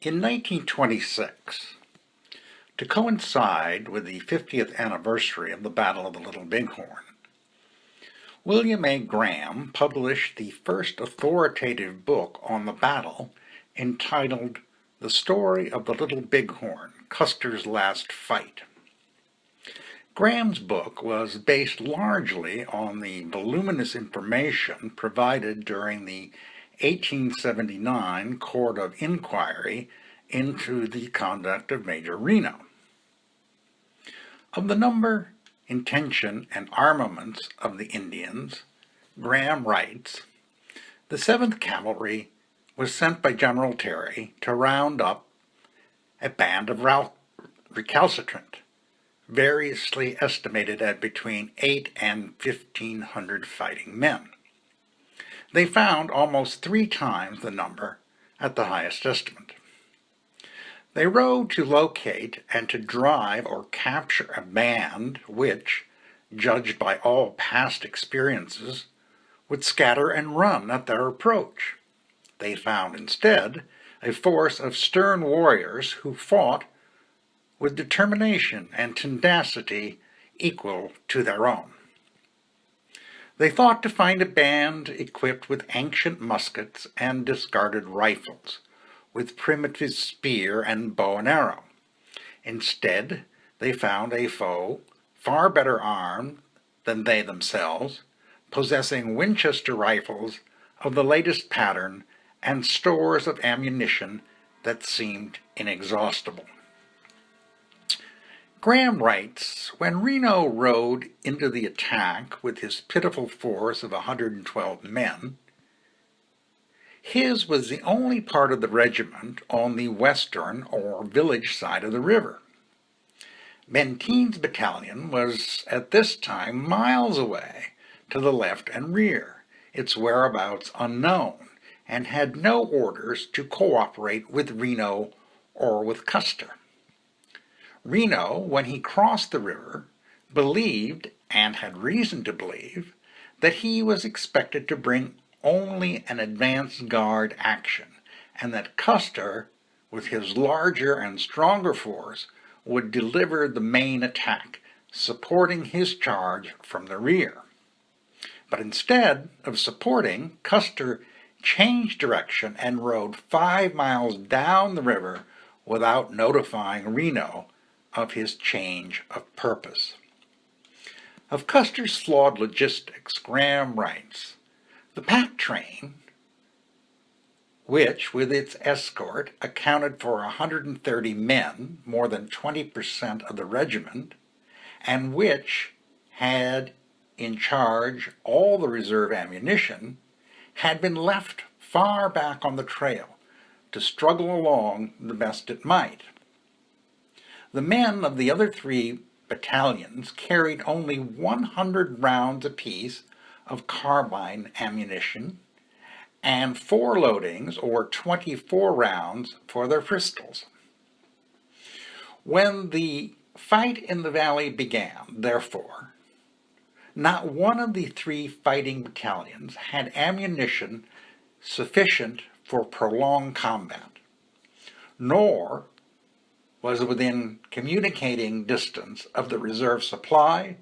In 1926, to coincide with the 50th anniversary of the Battle of the Little Bighorn, William A. Graham published the first authoritative book on the battle entitled The Story of the Little Bighorn, Custer's Last Fight. Graham's book was based largely on the voluminous information provided during the 1879 Court of Inquiry into the conduct of Major Reno. Of the number, intention, and armaments of the Indians, Graham writes, "The 7th Cavalry was sent by General Terry to round up a band of recalcitrant, variously estimated at between 800 and 1,500 fighting men. They found almost 3 times the number at the highest estimate. They rode to locate and to drive or capture a band which, judged by all past experiences, would scatter and run at their approach. They found instead a force of stern warriors who fought with determination and tenacity equal to their own. They thought to find a band equipped with ancient muskets and discarded rifles, with primitive spear and bow and arrow. Instead, they found a foe far better armed than they themselves, possessing Winchester rifles of the latest pattern and stores of ammunition that seemed inexhaustible." Graham writes, "When Reno rode into the attack with his pitiful force of 112 men, his was the only part of the regiment on the western or village side of the river. Benteen's battalion was at this time miles away to the left and rear, its whereabouts unknown, and had no orders to cooperate with Reno or with Custer. Reno, when he crossed the river, believed, and had reason to believe, that he was expected to bring only an advance guard action, and that Custer, with his larger and stronger force, would deliver the main attack, supporting his charge from the rear. But instead of supporting, Custer changed direction and rode 5 miles down the river without notifying Reno of his change of purpose." Of Custer's flawed logistics, Graham writes, "The pack train, which with its escort accounted for 130 men, more than 20% of the regiment, and which had in charge all the reserve ammunition, had been left far back on the trail to struggle along the best it might. The men of the other 3 battalions carried only 100 rounds apiece of carbine ammunition and 4 loadings, or 24 rounds, for their pistols. When the fight in the valley began, therefore, not one of the 3 fighting battalions had ammunition sufficient for prolonged combat, nor was within communicating distance of the reserve supply,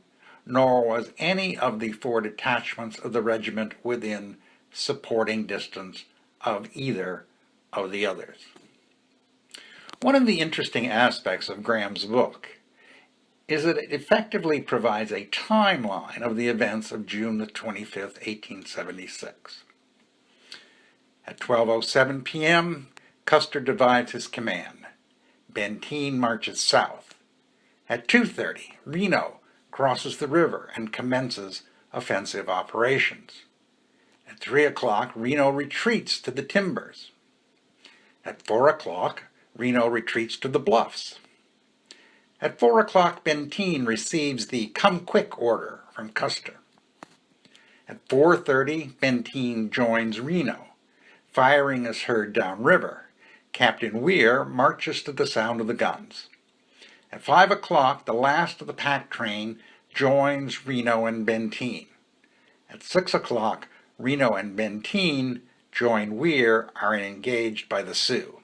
nor was any of the 4 detachments of the regiment within supporting distance of either of the others." One of the interesting aspects of Graham's book is that it effectively provides a timeline of the events of June the 25th, 1876. At 12:07 p.m., Custer divides his command. Benteen marches south. At 2:30, Reno crosses the river and commences offensive operations. At 3 o'clock, Reno retreats to the timbers. At 4 o'clock, Reno retreats to the bluffs. At 4 o'clock, Benteen receives the "come quick" order from Custer. At 4:30, Benteen joins Reno. Firing is heard downriver. Captain Weir marches to the sound of the guns. At 5 o'clock, the last of the pack train joins Reno and Benteen. At 6 o'clock, Reno and Benteen join Weir, are engaged by the Sioux.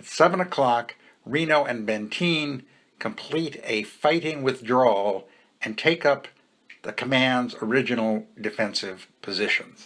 At 7 o'clock, Reno and Benteen complete a fighting withdrawal and take up the command's original defensive positions.